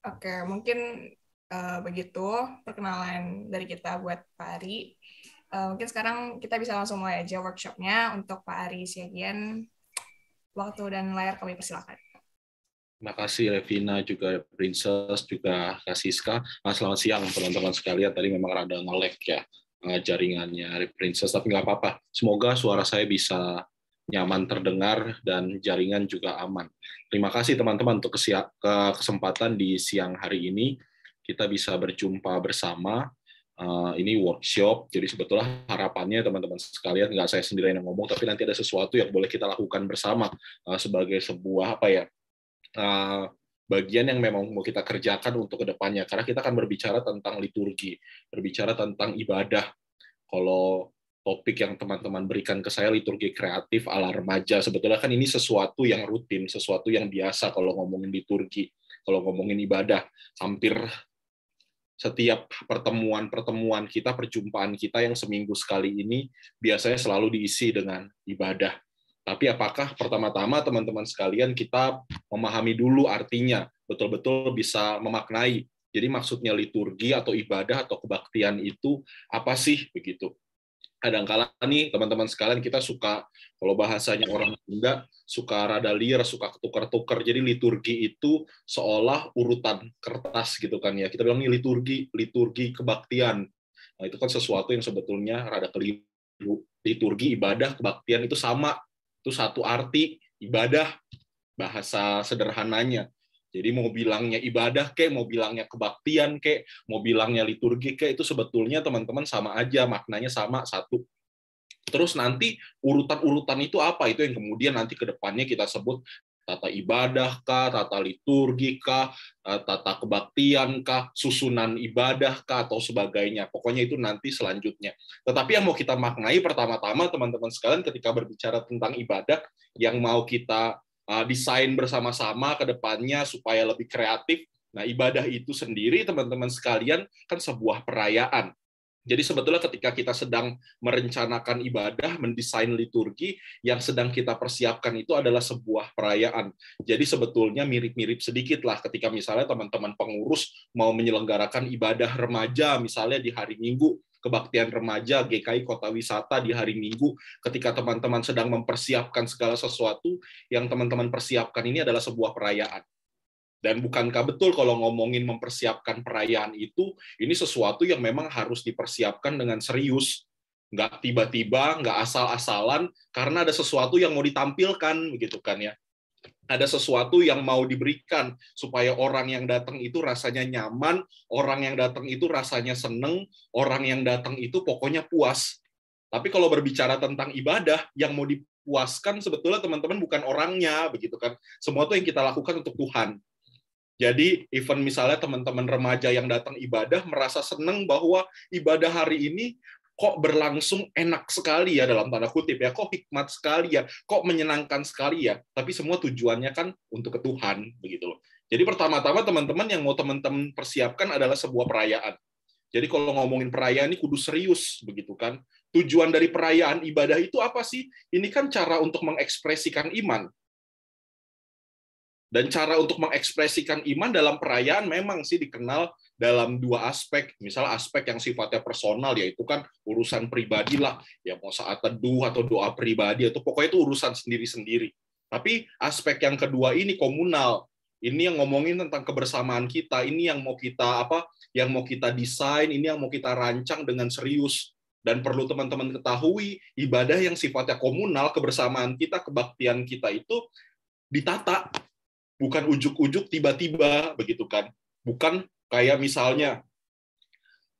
Oke, mungkin begitu perkenalan dari kita buat Pak Ari. Mungkin sekarang kita bisa langsung mulai aja workshopnya untuk Pak Ari Siagian. Waktu dan layar kami persilakan. Terima kasih Revina, juga Princess, juga Kak Siska. Selamat siang teman-teman sekalian. Tadi memang rada nge-lag ya jaringannya Princess, tapi nggak apa-apa. Semoga suara saya bisa nyaman terdengar dan jaringan juga aman. Terima kasih teman-teman untuk kesempatan di siang hari ini. Kita bisa berjumpa bersama. Ini workshop, jadi sebetulnya harapannya teman-teman sekalian, nggak saya sendiri yang ngomong, tapi nanti ada sesuatu yang boleh kita lakukan bersama sebagai sebuah bagian yang memang mau kita kerjakan untuk kedepannya, karena kita akan berbicara tentang liturgi, berbicara tentang ibadah. Kalau topik yang teman-teman berikan ke saya, liturgi kreatif ala remaja, sebetulnya kan ini sesuatu yang rutin, sesuatu yang biasa kalau ngomongin liturgi, kalau ngomongin ibadah. Hampir setiap pertemuan kita, perjumpaan kita yang seminggu sekali ini, biasanya selalu diisi dengan ibadah. Tapi apakah pertama-tama teman-teman sekalian kita memahami dulu artinya, betul-betul bisa memaknai. Jadi maksudnya liturgi atau ibadah atau kebaktian itu apa sih begitu? Kadang-kala nih teman-teman sekalian kita suka, kalau bahasanya orang Sunda, suka rada liar, suka ketukar-tukar. Jadi liturgi itu seolah urutan kertas gitu kan ya. Kita bilang ini liturgi kebaktian. Nah, itu kan sesuatu yang sebetulnya rada keliru. Liturgi, ibadah, kebaktian itu sama. Itu satu arti, ibadah, bahasa sederhananya. Jadi mau bilangnya ibadah kek, mau bilangnya kebaktian kek, mau bilangnya liturgi kek, itu sebetulnya teman-teman sama aja, maknanya sama, satu. Terus nanti urutan-urutan itu apa? Itu yang kemudian nanti ke depannya kita sebut tata ibadah kah, tata liturgi kah, tata kebaktian kah, susunan ibadah kah, atau sebagainya. Pokoknya itu nanti selanjutnya. Tetapi yang mau kita maknai pertama-tama teman-teman sekalian ketika berbicara tentang ibadah, yang mau kita desain bersama-sama ke depannya supaya lebih kreatif. Nah, ibadah itu sendiri teman-teman sekalian kan sebuah perayaan. Jadi sebetulnya ketika kita sedang merencanakan ibadah, mendesain liturgi, yang sedang kita persiapkan itu adalah sebuah perayaan. Jadi sebetulnya mirip-mirip sedikit lah ketika misalnya teman-teman pengurus mau menyelenggarakan ibadah remaja misalnya di hari Minggu, kebaktian remaja GKI Kota Wisata di hari Minggu, ketika teman-teman sedang mempersiapkan segala sesuatu, yang teman-teman persiapkan ini adalah sebuah perayaan. Dan bukankah betul kalau ngomongin mempersiapkan perayaan itu, ini sesuatu yang memang harus dipersiapkan dengan serius. Nggak tiba-tiba, nggak asal-asalan, karena ada sesuatu yang mau ditampilkan, begitu kan ya. Ada sesuatu yang mau diberikan, supaya orang yang datang itu rasanya nyaman, orang yang datang itu rasanya seneng, orang yang datang itu pokoknya puas. Tapi kalau berbicara tentang ibadah, yang mau dipuaskan sebetulnya teman-teman bukan orangnya, begitu kan. Semua itu yang kita lakukan untuk Tuhan. Jadi, even misalnya teman-teman remaja yang datang ibadah merasa senang bahwa ibadah hari ini kok berlangsung enak sekali ya, dalam tanda kutip ya, kok hikmat sekali ya, kok menyenangkan sekali ya, tapi semua tujuannya kan untuk ke Tuhan, begitu loh. Jadi pertama-tama teman-teman yang mau teman-teman persiapkan adalah sebuah perayaan. Jadi kalau ngomongin perayaan ini kudu serius, begitu kan. Tujuan dari perayaan ibadah itu apa sih? Ini kan cara untuk mengekspresikan iman. Dan cara untuk mengekspresikan iman dalam perayaan memang sih dikenal dalam dua aspek. Misal aspek yang sifatnya personal, yaitu kan urusan pribadi lah. Ya mau saat teduh atau doa pribadi, atau pokoknya itu urusan sendiri-sendiri. Tapi aspek yang kedua ini komunal. Ini yang ngomongin tentang kebersamaan kita. Ini yang mau kita yang mau kita desain, ini yang mau kita rancang dengan serius. Dan perlu teman-teman ketahui, ibadah yang sifatnya komunal, kebersamaan kita, kebaktian kita itu ditata. Bukan ujuk-ujuk tiba-tiba, begitu kan. Bukan kayak misalnya,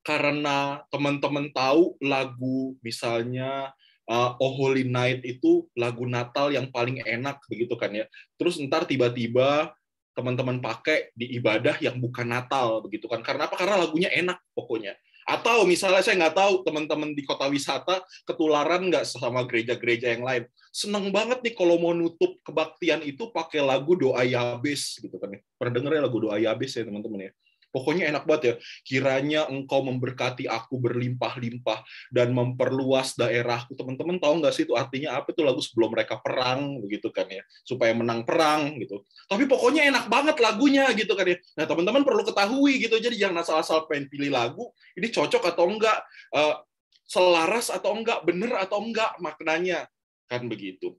karena teman-teman tahu lagu misalnya Oh Holy Night itu lagu Natal yang paling enak, begitu kan ya. Terus ntar tiba-tiba teman-teman pakai di ibadah yang bukan Natal, begitu kan. Karena apa? Karena lagunya enak pokoknya. Atau misalnya saya nggak tahu teman-teman di kota wisata ketularan nggak sama gereja-gereja yang lain. Seneng banget nih kalau mau nutup kebaktian itu pakai lagu doa Yabes gitu kan ya. Pernah denger ya lagu doa Yabes ya teman-teman ya? Pokoknya enak banget ya. Kiranya engkau memberkati aku berlimpah-limpah dan memperluas daerahku. Teman-teman tahu nggak sih itu artinya apa? Itu lagu sebelum mereka perang, begitu kan ya. Supaya menang perang, gitu. Tapi pokoknya enak banget lagunya, gitu kan ya. Nah, teman-teman perlu ketahui, gitu. Jadi jangan asal-asal pengen pilih lagu, ini cocok atau enggak, selaras atau enggak, bener atau enggak maknanya. Kan begitu.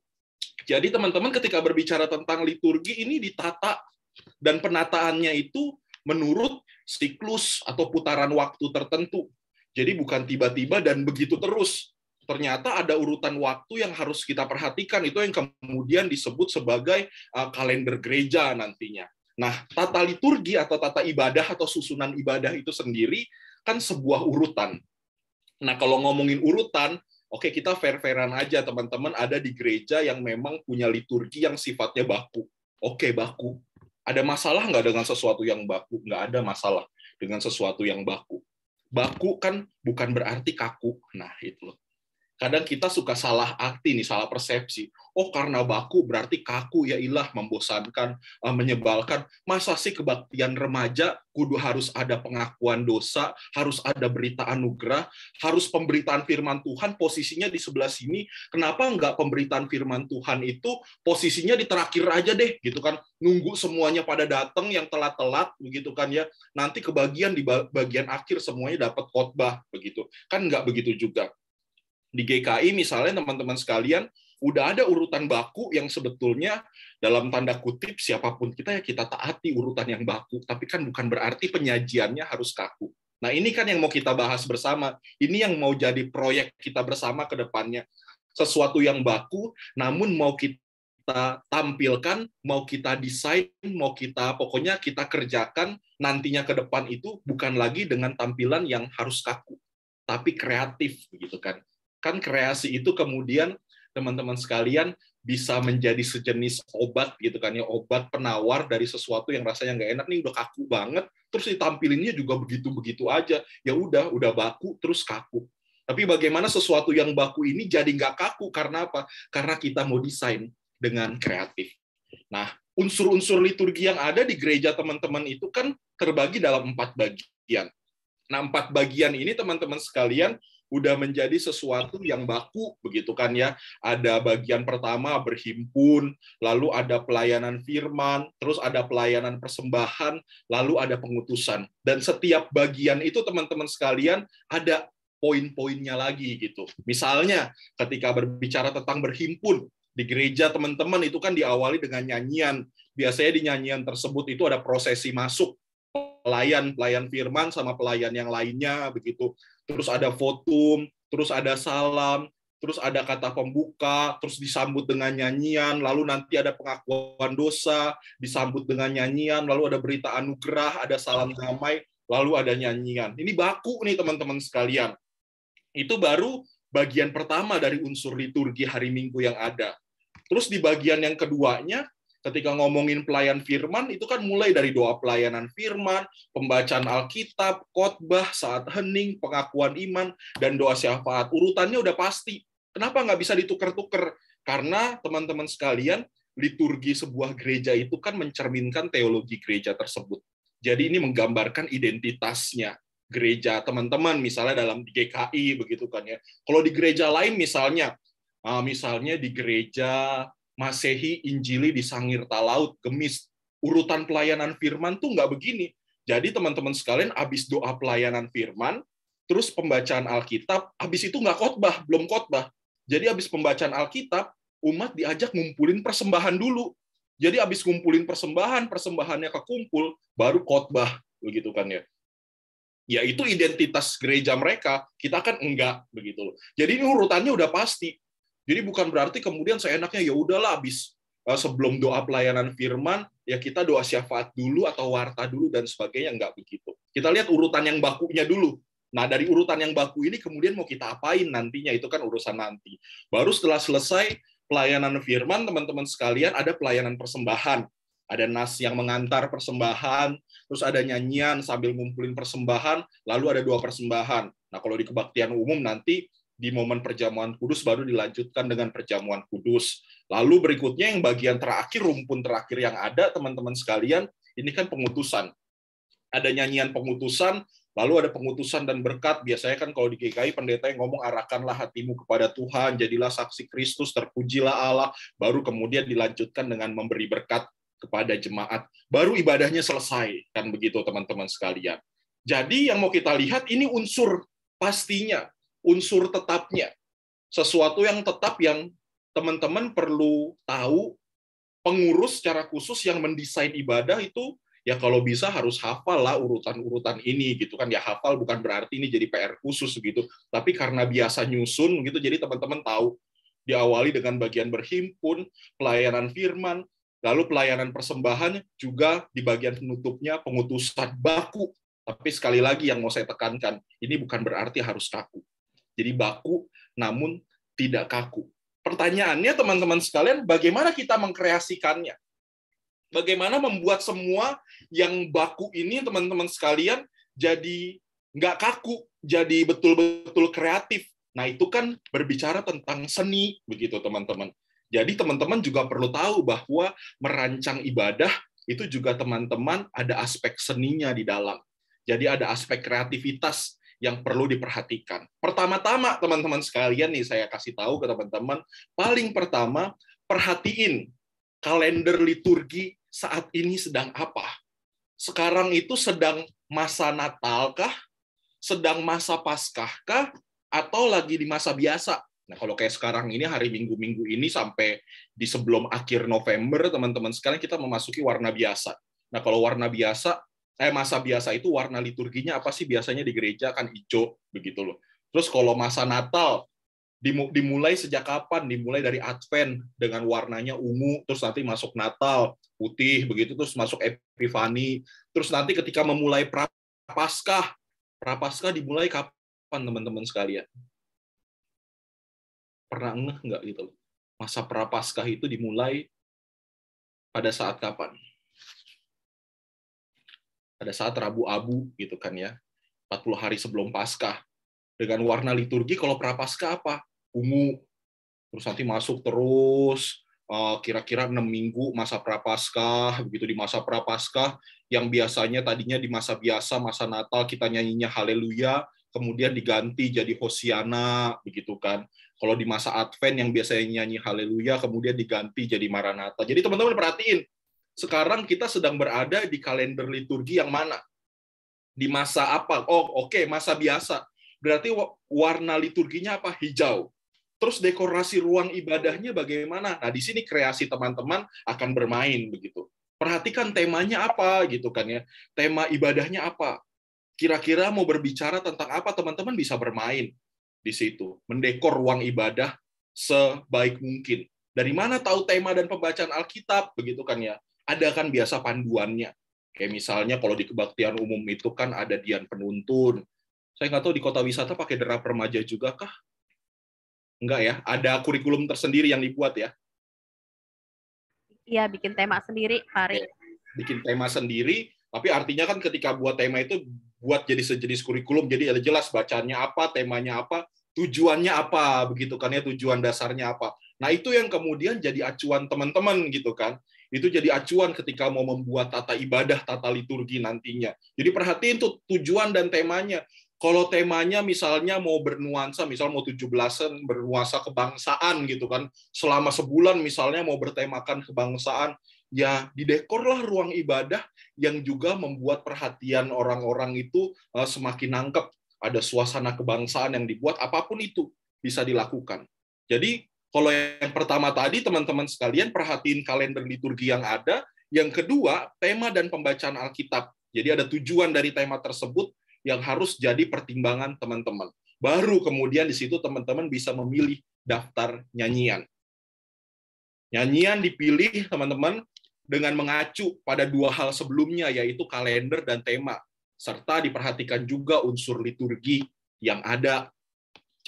Jadi teman-teman ketika berbicara tentang liturgi, ini ditata, dan penataannya itu menurut siklus atau putaran waktu tertentu. Jadi bukan tiba-tiba dan begitu terus. Ternyata ada urutan waktu yang harus kita perhatikan. Itu yang kemudian disebut sebagai kalender gereja nantinya. Nah, tata liturgi atau tata ibadah atau susunan ibadah itu sendiri kan sebuah urutan. Nah, kalau ngomongin urutan, oke, kita fair-fairan aja, teman-teman ada di gereja yang memang punya liturgi yang sifatnya baku. Oke, baku. Ada masalah nggak dengan sesuatu yang baku? Nggak ada masalah dengan sesuatu yang baku. Baku kan bukan berarti kaku. Nah, itu loh. Kadang kita suka salah arti nih, salah persepsi. Oh, karena baku berarti kaku, ya ilah, membosankan, menyebalkan. Masa sih kebaktian remaja kudu harus ada pengakuan dosa, harus ada berita anugerah, harus pemberitaan firman Tuhan, posisinya di sebelah sini. Kenapa enggak pemberitaan firman Tuhan itu posisinya di terakhir aja deh, gitu kan? Nunggu semuanya pada datang yang telat-telat, begitu kan ya. Nanti kebagian di bagian akhir semuanya dapat khotbah, begitu. Kan enggak begitu juga. Di GKI misalnya teman-teman sekalian, udah ada urutan baku yang sebetulnya dalam tanda kutip siapapun kita ya kita taati urutan yang baku, tapi kan bukan berarti penyajiannya harus kaku. Nah, ini kan yang mau kita bahas bersama. Ini yang mau jadi proyek kita bersama ke depannya. Sesuatu yang baku, namun mau kita tampilkan, mau kita desain, mau kita pokoknya kita kerjakan nantinya ke depan itu bukan lagi dengan tampilan yang harus kaku, tapi kreatif, begitu kan. Kan kreasi itu kemudian teman-teman sekalian bisa menjadi sejenis obat gitu kan ya, obat penawar dari sesuatu yang rasanya nggak enak nih, udah kaku banget, terus ditampilinnya juga begitu-begitu aja, ya udah baku terus kaku. Tapi bagaimana sesuatu yang baku ini jadi nggak kaku, karena apa? Karena kita mau desain dengan kreatif. Nah, unsur-unsur liturgi yang ada di gereja teman-teman itu kan terbagi dalam 4 bagian. Nah, 4 bagian ini teman-teman sekalian udah menjadi sesuatu yang baku, begitu kan ya. Ada bagian pertama berhimpun, lalu ada pelayanan firman, terus ada pelayanan persembahan, lalu ada pengutusan. Dan setiap bagian itu teman-teman sekalian ada poin-poinnya lagi gitu. Misalnya ketika berbicara tentang berhimpun di gereja teman-teman itu kan diawali dengan nyanyian. Biasanya di nyanyian tersebut itu ada prosesi masuk pelayan firman sama pelayan yang lainnya begitu. Terus ada votum, terus ada salam, terus ada kata pembuka, terus disambut dengan nyanyian, lalu nanti ada pengakuan dosa, disambut dengan nyanyian, lalu ada berita anugerah, ada salam damai, lalu ada nyanyian. Ini baku nih teman-teman sekalian. Itu baru bagian pertama dari unsur liturgi hari Minggu yang ada. Terus di bagian yang keduanya, ketika ngomongin pelayan firman, itu kan mulai dari doa pelayanan firman, pembacaan Alkitab, khotbah, saat hening, pengakuan iman, dan doa syafaat. Urutannya udah pasti. Kenapa nggak bisa ditukar-tukar? Karena teman-teman sekalian, liturgi sebuah gereja itu kan mencerminkan teologi gereja tersebut. Jadi ini menggambarkan identitasnya gereja teman-teman, misalnya dalam GKI, begitu kan ya. Kalau di gereja lain misalnya di gereja Masehi Injili di Sangir Talaut, Gemis, urutan pelayanan firman tuh nggak begini. Jadi teman-teman sekalian, habis doa pelayanan firman, terus pembacaan Alkitab, habis itu nggak khotbah, belum khotbah. Jadi habis pembacaan Alkitab, umat diajak ngumpulin persembahan dulu. Jadi habis ngumpulin persembahannya kekumpul, baru khotbah, begitu kan ya. Ya itu identitas gereja mereka, kita kan enggak, begitu loh. Jadi ini urutannya udah pasti. Jadi bukan berarti kemudian seenaknya ya udahlah habis sebelum doa pelayanan firman ya kita doa syafaat dulu atau warta dulu dan sebagainya, enggak begitu. Kita lihat urutan yang bakunya dulu. Nah, dari urutan yang baku ini kemudian mau kita apain nantinya, itu kan urusan nanti. Baru setelah selesai pelayanan firman, teman-teman sekalian, ada pelayanan persembahan. Ada nas yang mengantar persembahan, terus ada nyanyian sambil ngumpulin persembahan, lalu ada doa persembahan. Nah, kalau di kebaktian umum nanti di momen perjamuan kudus baru dilanjutkan dengan perjamuan kudus. Lalu berikutnya yang bagian terakhir, rumpun terakhir yang ada, teman-teman sekalian, ini kan pengutusan. ada nyanyian pengutusan, lalu ada pengutusan dan berkat. Biasanya kan kalau di GKI pendeta yang ngomong, arahkanlah hatimu kepada Tuhan, jadilah saksi Kristus, terpujilah Allah, baru kemudian dilanjutkan dengan memberi berkat kepada jemaat. Baru ibadahnya selesai, kan begitu teman-teman sekalian. Jadi yang mau kita lihat ini unsur pastinya, unsur tetapnya. Sesuatu yang tetap yang teman-teman perlu tahu, pengurus secara khusus yang mendesain ibadah itu ya kalau bisa harus hafal lah urutan-urutan ini gitu kan. Ya hafal bukan berarti ini jadi PR khusus gitu, tapi karena biasa nyusun gitu, jadi teman-teman tahu diawali dengan bagian berhimpun, pelayanan firman, lalu pelayanan persembahan, juga di bagian penutupnya pengutusan baku. Tapi sekali lagi yang mau saya tekankan, ini bukan berarti harus kaku. Jadi baku namun tidak kaku. Pertanyaannya teman-teman sekalian, bagaimana kita mengkreasikannya? Bagaimana membuat semua yang baku ini, teman-teman sekalian, jadi nggak kaku, jadi betul-betul kreatif. Nah, itu kan berbicara tentang seni, begitu teman-teman. Jadi teman-teman juga perlu tahu bahwa merancang ibadah, itu juga teman-teman ada aspek seninya di dalam. Jadi ada aspek kreativitas yang perlu diperhatikan. Pertama-tama, teman-teman sekalian, nih saya kasih tahu ke teman-teman, paling pertama, perhatiin kalender liturgi saat ini sedang apa? Sekarang itu sedang masa Natal kah? Sedang masa Paskah kah? Atau lagi di masa biasa? Nah, kalau kayak sekarang ini, hari Minggu-Minggu ini sampai di sebelum akhir November, teman-teman sekalian, kita memasuki warna biasa. Nah, kalau warna biasa, masa biasa itu warna liturginya apa sih? Biasanya di gereja kan hijau, begitu loh. Terus kalau masa Natal, dimulai sejak kapan? Dimulai dari Advent dengan warnanya ungu, terus nanti masuk Natal putih begitu, terus masuk Epifani, terus nanti ketika memulai Prapaskah dimulai kapan teman-teman sekalian? Pernah ngeh nggak gitu? Masa Prapaskah itu dimulai pada saat kapan? Pada saat Rabu Abu gitu kan ya, 40 hari sebelum Paskah. Dengan warna liturgi kalau Prapaskah apa? Ungu. Terus nanti masuk terus kira-kira 6 minggu masa Prapaskah, begitu di masa Prapaskah yang biasanya tadinya di masa biasa, masa Natal kita nyanyinya Haleluya, kemudian diganti jadi Hosiana, begitu kan. Kalau di masa Advent yang biasanya nyanyi Haleluya, kemudian diganti jadi Maranatha. Jadi teman-teman perhatiin, sekarang kita sedang berada di kalender liturgi yang mana? Di masa apa? Oh, oke, masa biasa. Berarti warna liturginya apa? Hijau. Terus dekorasi ruang ibadahnya bagaimana? Nah, di sini kreasi teman-teman akan bermain begitu. Perhatikan temanya apa gitu kan ya. Tema ibadahnya apa? Kira-kira mau berbicara tentang apa, teman-teman bisa bermain di situ. Mendekor ruang ibadah sebaik mungkin. Dari mana tahu tema dan pembacaan Alkitab begitu kan ya? Ada kan biasa panduannya. Kayak misalnya kalau di kebaktian umum itu kan ada dian penuntun. Saya nggak tahu di kota wisata pakai derap remaja juga kah? Enggak ya, ada kurikulum tersendiri yang dibuat ya. Iya, bikin tema sendiri, Pari. Bikin tema sendiri, tapi artinya kan ketika buat tema itu buat jadi sejenis kurikulum, jadi ada jelas bacanya apa, temanya apa, tujuannya apa, begitu kan ya, tujuan dasarnya apa. Nah, itu yang kemudian jadi acuan teman-teman gitu kan. Itu jadi acuan ketika mau membuat tata ibadah, tata liturgi nantinya. Jadi perhatiin tuh tujuan dan temanya. Kalau temanya misalnya mau bernuansa, misal mau 17-an bernuansa kebangsaan gitu kan, selama sebulan misalnya mau bertemakan kebangsaan, ya didekorlah ruang ibadah yang juga membuat perhatian orang-orang itu semakin nangkep. Ada suasana kebangsaan yang dibuat, apapun itu bisa dilakukan. Jadi kalau yang pertama tadi teman-teman sekalian perhatiin kalender liturgi yang ada, yang kedua tema dan pembacaan Alkitab. Jadi ada tujuan dari tema tersebut yang harus jadi pertimbangan teman-teman. Baru kemudian di situ teman-teman bisa memilih daftar nyanyian. Nyanyian dipilih teman-teman dengan mengacu pada dua hal sebelumnya, yaitu kalender dan tema. Serta diperhatikan juga unsur liturgi yang ada.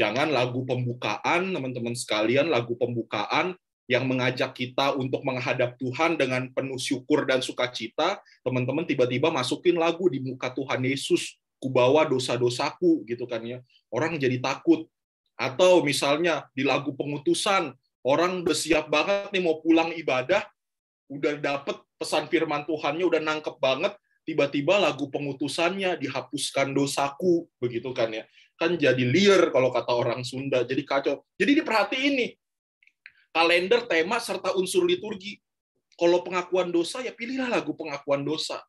Jangan lagu pembukaan, teman-teman sekalian, lagu pembukaan yang mengajak kita untuk menghadap Tuhan dengan penuh syukur dan sukacita, teman-teman tiba-tiba masukin lagu di muka Tuhan Yesus, kubawa dosa-dosaku gitu kan ya. Orang jadi takut. Atau misalnya di lagu pengutusan, orang udah siap banget nih mau pulang ibadah, udah dapet pesan firman Tuhannya, udah nangkep banget, tiba-tiba lagu pengutusannya dihapuskan dosaku, begitu kan ya. Kan jadi liar kalau kata orang Sunda, jadi kacau. Jadi diperhatiin nih, kalender, tema, serta unsur liturgi. Kalau pengakuan dosa, ya pilihlah lagu pengakuan dosa.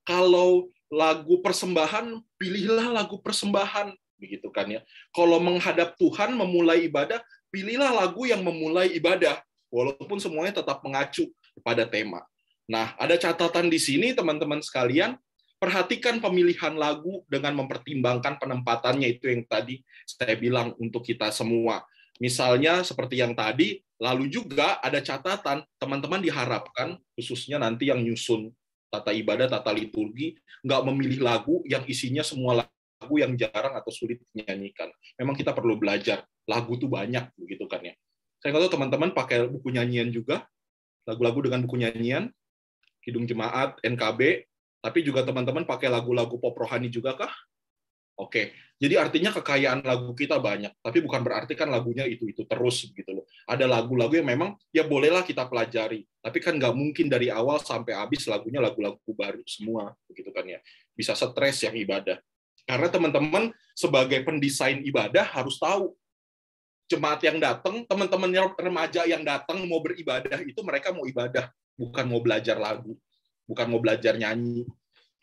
Kalau lagu persembahan, pilihlah lagu persembahan, begitu kan ya. Kalau menghadap Tuhan, memulai ibadah, pilihlah lagu yang memulai ibadah, walaupun semuanya tetap mengacu pada tema. Nah, ada catatan di sini, teman-teman sekalian, perhatikan pemilihan lagu dengan mempertimbangkan penempatannya, itu yang tadi saya bilang untuk kita semua. Misalnya seperti yang tadi, lalu juga ada catatan, teman-teman diharapkan, khususnya nanti yang nyusun tata ibadah, tata liturgi, nggak memilih lagu yang isinya semua lagu yang jarang atau sulit dinyanyikan. Memang kita perlu belajar, lagu tuh banyak, begitu kan ya. Saya nggak tahu teman-teman pakai buku nyanyian juga, lagu-lagu dengan buku nyanyian, Kidung Jemaat, NKB, tapi juga teman-teman pakai lagu-lagu pop rohani juga kah? Oke, jadi artinya kekayaan lagu kita banyak, tapi bukan berarti kan lagunya itu terus gitu loh. Ada lagu-lagu yang memang ya bolehlah kita pelajari, tapi kan nggak mungkin dari awal sampai habis lagunya lagu-lagu baru semua, begitu kan ya. Bisa stres yang ibadah. Karena teman-teman sebagai pendesain ibadah harus tahu jemaat yang datang, teman-teman remaja yang datang mau beribadah itu mereka mau ibadah, bukan mau belajar lagu, bukan mau belajar nyanyi.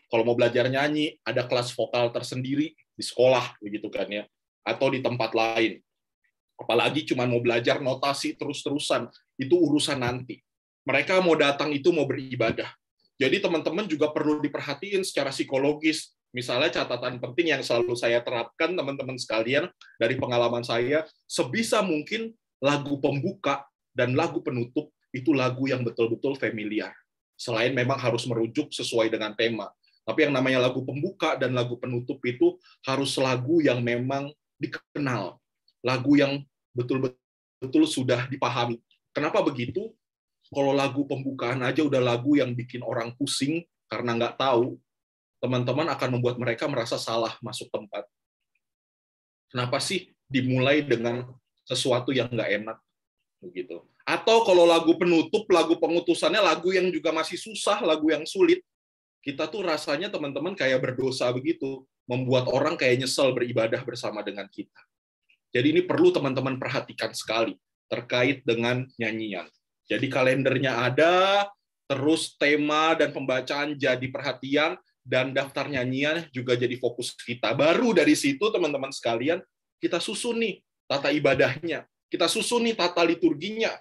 Kalau mau belajar nyanyi, ada kelas vokal tersendiri di sekolah, begitu kan ya, atau di tempat lain. Apalagi cuma mau belajar notasi terus-terusan, itu urusan nanti. Mereka mau datang itu mau beribadah. Jadi teman-teman juga perlu diperhatiin secara psikologis. Misalnya catatan penting yang selalu saya terapkan, teman-teman sekalian, dari pengalaman saya, sebisa mungkin lagu pembuka dan lagu penutup itu lagu yang betul-betul familiar. Selain memang harus merujuk sesuai dengan tema. Tapi yang namanya lagu pembuka dan lagu penutup itu harus lagu yang memang dikenal. Lagu yang betul-betul sudah dipahami. Kenapa begitu? Kalau lagu pembukaan aja udah lagu yang bikin orang pusing karena nggak tahu, teman-teman akan membuat mereka merasa salah masuk tempat. Kenapa sih dimulai dengan sesuatu yang nggak enak? Begitu. Atau kalau lagu penutup, lagu pengutusannya lagu yang juga masih susah, lagu yang sulit, kita tuh rasanya teman-teman kayak berdosa begitu, membuat orang kayak nyesel beribadah bersama dengan kita. Jadi ini perlu teman-teman perhatikan sekali terkait dengan nyanyian. Jadi kalendernya ada, terus tema dan pembacaan jadi perhatian, dan daftar nyanyian juga jadi fokus kita. Baru dari situ teman-teman sekalian, kita susun nih tata ibadahnya, kita susun nih tata liturginya,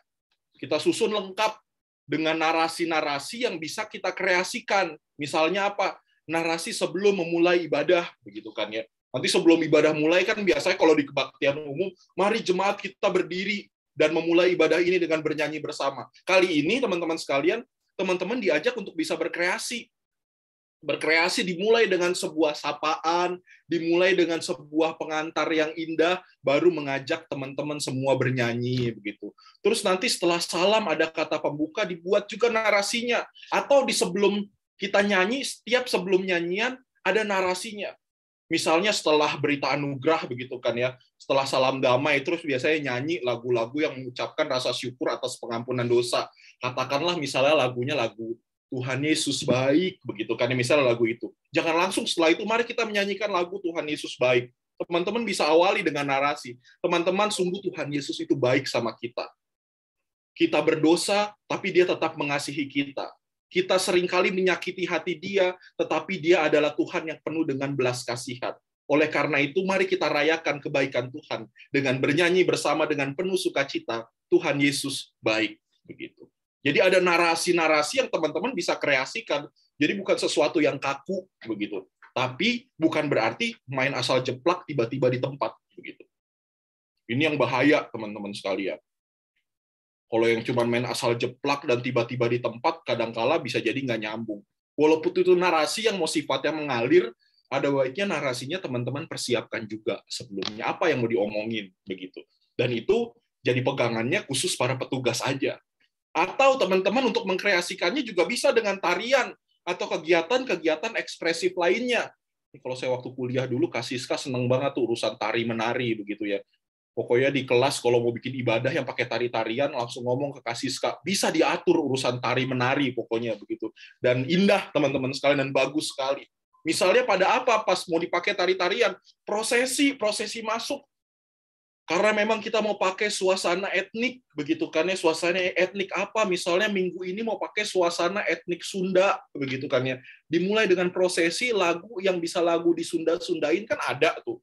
kita susun lengkap dengan narasi-narasi yang bisa kita kreasikan. Misalnya apa? Narasi sebelum memulai ibadah, begitu kan ya. Nanti sebelum ibadah mulai kan biasanya kalau di kebaktian umum, mari jemaat kita berdiri dan memulai ibadah ini dengan bernyanyi bersama. Kali ini teman-teman sekalian, teman-teman diajak untuk bisa berkreasi. Berkreasi dimulai dengan sebuah sapaan, dimulai dengan sebuah pengantar yang indah, baru mengajak teman-teman semua bernyanyi begitu. Terus nanti setelah salam ada kata pembuka, dibuat juga narasinya. Atau di sebelum kita nyanyi, setiap sebelum nyanyian ada narasinya. Misalnya setelah berita anugerah begitu kan ya, setelah salam damai terus biasanya nyanyi lagu-lagu yang mengucapkan rasa syukur atas pengampunan dosa. Katakanlah misalnya lagunya lagu Tuhan Yesus baik, begitu kan, misalnya lagu itu. Jangan langsung setelah itu, mari kita menyanyikan lagu Tuhan Yesus baik. Teman-teman bisa awali dengan narasi. Teman-teman, sungguh Tuhan Yesus itu baik sama kita. Kita berdosa, tapi dia tetap mengasihi kita. Kita seringkali menyakiti hati dia, tetapi dia adalah Tuhan yang penuh dengan belas kasihan. Oleh karena itu, mari kita rayakan kebaikan Tuhan dengan bernyanyi bersama dengan penuh sukacita. Tuhan Yesus baik, begitu. Jadi ada narasi-narasi yang teman-teman bisa kreasikan. Jadi bukan sesuatu yang kaku begitu. Tapi bukan berarti main asal jeplak tiba-tiba di tempat begitu. Ini yang bahaya teman-teman sekalian. Kalau yang cuma main asal jeplak dan tiba-tiba di tempat, kadangkala bisa jadi nggak nyambung. Walaupun itu narasi yang mau sifatnya mengalir, ada baiknya narasinya teman-teman persiapkan juga sebelumnya. Apa yang mau diomongin begitu. Dan itu jadi pegangannya khusus para petugas aja. Atau teman-teman untuk mengkreasikannya juga bisa dengan tarian atau kegiatan-kegiatan ekspresif lainnya. Kalau saya waktu kuliah dulu, Kasiska seneng banget tuh urusan tari-menari begitu ya. Pokoknya di kelas kalau mau bikin ibadah yang pakai tari-tarian langsung ngomong ke Kasiska, bisa diatur urusan tari menari pokoknya begitu. Dan indah teman-teman sekalian dan bagus sekali. Misalnya pada apa pas mau dipakai tari-tarian, prosesi masuk. Karena memang kita mau pakai suasana etnik begitu kan ya, suasana etnik apa? Misalnya minggu ini mau pakai suasana etnik Sunda begitu kan ya. Dimulai dengan prosesi lagu yang bisa lagu di Sunda-Sundain kan ada tuh.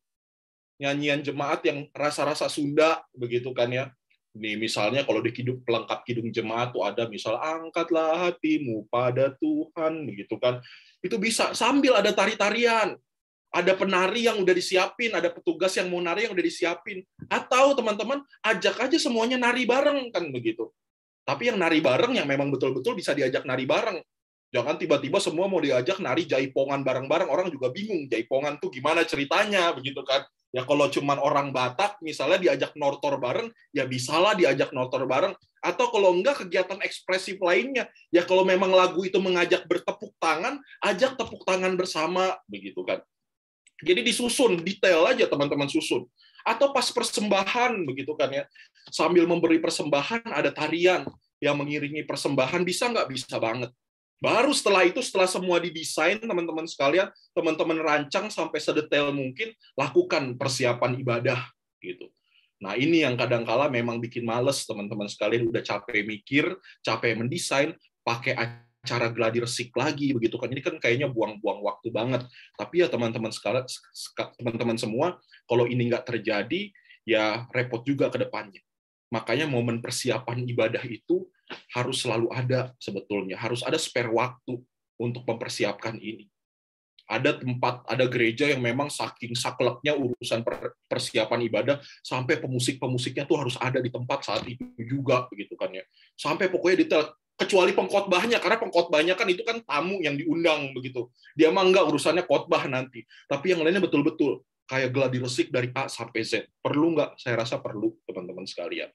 Nyanyian jemaat yang rasa-rasa Sunda begitu kan ya. Nih misalnya kalau di pelengkap kidung jemaat tuh ada misal angkatlah hatimu pada Tuhan begitu kan. Itu bisa sambil ada tari-tarian. Ada penari yang udah disiapin, ada petugas yang mau nari yang udah disiapin. Atau teman-teman ajak aja semuanya nari bareng kan begitu. Tapi yang nari bareng yang memang betul-betul bisa diajak nari bareng. Jangan tiba-tiba semua mau diajak nari jaipongan bareng-bareng, orang juga bingung jaipongan tuh gimana ceritanya begitu kan. Ya kalau cuman orang Batak misalnya diajak nortor bareng, ya bisalah diajak nortor bareng. Atau kalau enggak kegiatan ekspresif lainnya, ya kalau memang lagu itu mengajak bertepuk tangan, ajak tepuk tangan bersama begitu kan. Jadi disusun, detail aja teman-teman susun. Atau pas persembahan, begitu kan ya. Sambil memberi persembahan, ada tarian yang mengiringi persembahan, bisa nggak? Bisa banget. Baru setelah itu, setelah semua didesain, teman-teman sekalian, teman-teman rancang sampai sedetail mungkin, lakukan persiapan ibadah. Gitu. Nah ini yang kadang-kala memang bikin males, teman-teman sekalian, udah capek mikir, capek mendesain, pakai acara gladi resik lagi begitu kan, ini kan kayaknya buang-buang waktu banget. Tapi ya teman-teman sekalian, teman-teman semua, kalau ini nggak terjadi ya repot juga ke depannya. Makanya momen persiapan ibadah itu harus selalu ada sebetulnya, harus ada spare waktu untuk mempersiapkan ini. Ada tempat, ada gereja yang memang saking sakleknya urusan persiapan ibadah, sampai pemusik-pemusiknya tuh harus ada di tempat saat itu juga begitu kan ya. Sampai pokoknya detail, kecuali pengkhotbahnya, karena pengkhotbahnya kan itu kan tamu yang diundang begitu. Dia mah enggak urusannya khotbah nanti. Tapi yang lainnya betul-betul kayak gladi resik dari A sampai Z. Perlu nggak? Saya rasa perlu, teman-teman sekalian.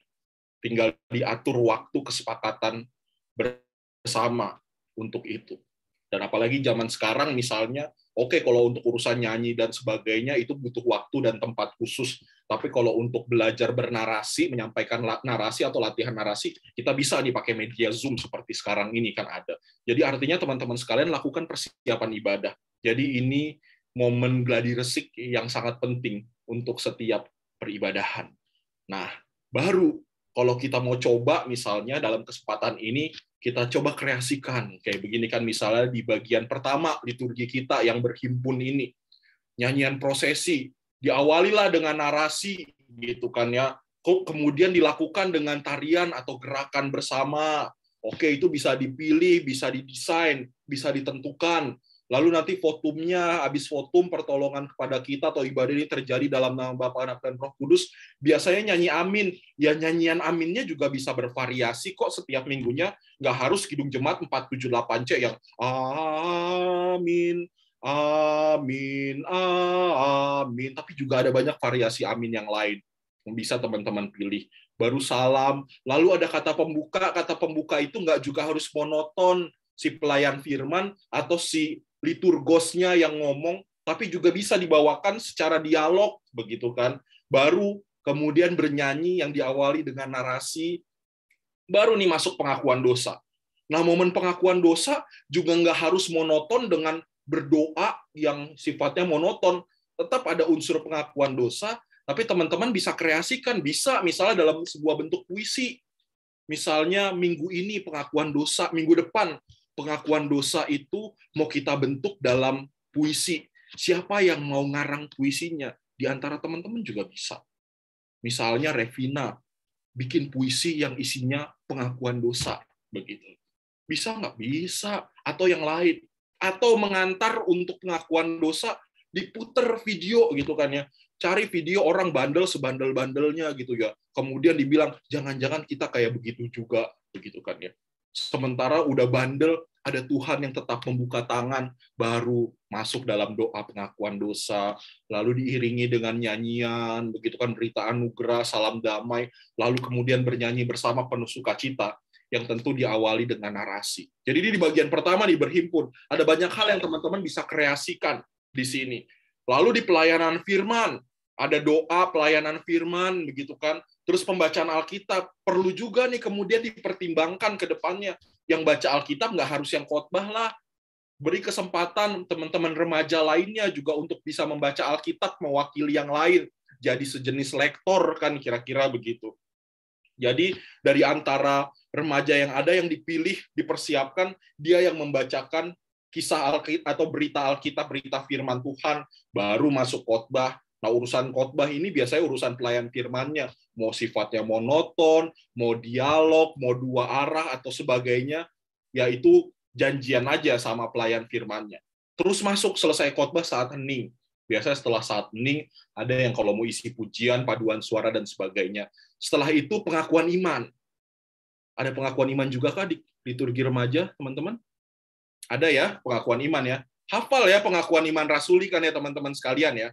Tinggal diatur waktu kesepakatan bersama untuk itu. Dan apalagi zaman sekarang misalnya, oke, kalau untuk urusan nyanyi dan sebagainya itu butuh waktu dan tempat khusus. Tapi kalau untuk belajar bernarasi, menyampaikan narasi atau latihan narasi, kita bisa dipakai media Zoom seperti sekarang ini kan ada. Jadi artinya teman-teman sekalian lakukan persiapan ibadah. Jadi ini momen gladi resik yang sangat penting untuk setiap peribadahan. Nah, baru kalau kita mau coba misalnya dalam kesempatan ini, kita coba kreasikan kayak begini kan, misalnya di bagian pertama liturgi kita yang berhimpun ini, nyanyian prosesi diawalilah dengan narasi gitu kan ya, kemudian dilakukan dengan tarian atau gerakan bersama. Oke, itu bisa dipilih, bisa didesain, bisa ditentukan. Lalu nanti votumnya, habis votum pertolongan kepada kita atau ibadah ini terjadi dalam nama Bapa, Anak, dan Roh Kudus, biasanya nyanyi amin. Ya nyanyian aminnya juga bisa bervariasi kok setiap minggunya, nggak harus kidung jemaat 478C yang amin, amin, amin. Tapi juga ada banyak variasi amin yang lain yang bisa teman-teman pilih. Baru salam, lalu ada kata pembuka itu nggak juga harus monoton, si pelayan firman atau si liturgosnya yang ngomong, tapi juga bisa dibawakan secara dialog, begitu kan. Baru kemudian bernyanyi yang diawali dengan narasi, baru nih masuk pengakuan dosa. Nah, momen pengakuan dosa juga nggak harus monoton dengan berdoa yang sifatnya monoton. Tetap ada unsur pengakuan dosa, tapi teman-teman bisa kreasikan, bisa misalnya dalam sebuah bentuk puisi. Misalnya minggu ini pengakuan dosa, minggu depan pengakuan dosa itu mau kita bentuk dalam puisi. Siapa yang mau ngarang puisinya? Di antara teman-teman juga bisa. Misalnya Revina bikin puisi yang isinya pengakuan dosa, begitu. Bisa nggak? Bisa. Atau yang lain. Atau mengantar untuk pengakuan dosa, diputer video gitu kan ya. Cari video orang bandel sebandel-bandelnya gitu ya. Kemudian dibilang, jangan-jangan kita kayak begitu juga, begitu kan ya. Sementara udah bandel, ada Tuhan yang tetap membuka tangan, baru masuk dalam doa pengakuan dosa, lalu diiringi dengan nyanyian, begitu kan, berita anugerah, salam damai, lalu kemudian bernyanyi bersama penuh sukacita, yang tentu diawali dengan narasi. Jadi di bagian pertama nih berhimpun, ada banyak hal yang teman-teman bisa kreasikan di sini. Lalu di pelayanan firman, ada doa, pelayanan firman, begitu kan. Terus pembacaan Alkitab, perlu juga nih kemudian dipertimbangkan ke depannya. Yang baca Alkitab nggak harus yang khotbah lah. Beri kesempatan teman-teman remaja lainnya juga untuk bisa membaca Alkitab mewakili yang lain. Jadi sejenis lektor kan, kira-kira begitu. Jadi dari antara remaja yang ada yang dipilih, dipersiapkan, dia yang membacakan kisah Alkitab atau berita Alkitab, berita firman Tuhan, baru masuk khotbah. Nah, urusan khotbah ini biasanya urusan pelayan firmannya. Mau sifatnya monoton, mau dialog, mau dua arah, atau sebagainya, yaitu janjian aja sama pelayan firmannya. Terus masuk, selesai khotbah saat hening. Biasanya setelah saat hening, ada yang kalau mau isi pujian, paduan suara, dan sebagainya. Setelah itu pengakuan iman. Ada pengakuan iman juga kah di liturgi remaja, teman-teman? Ada ya, pengakuan iman ya. Hafal ya pengakuan iman rasuli kan ya teman-teman sekalian ya.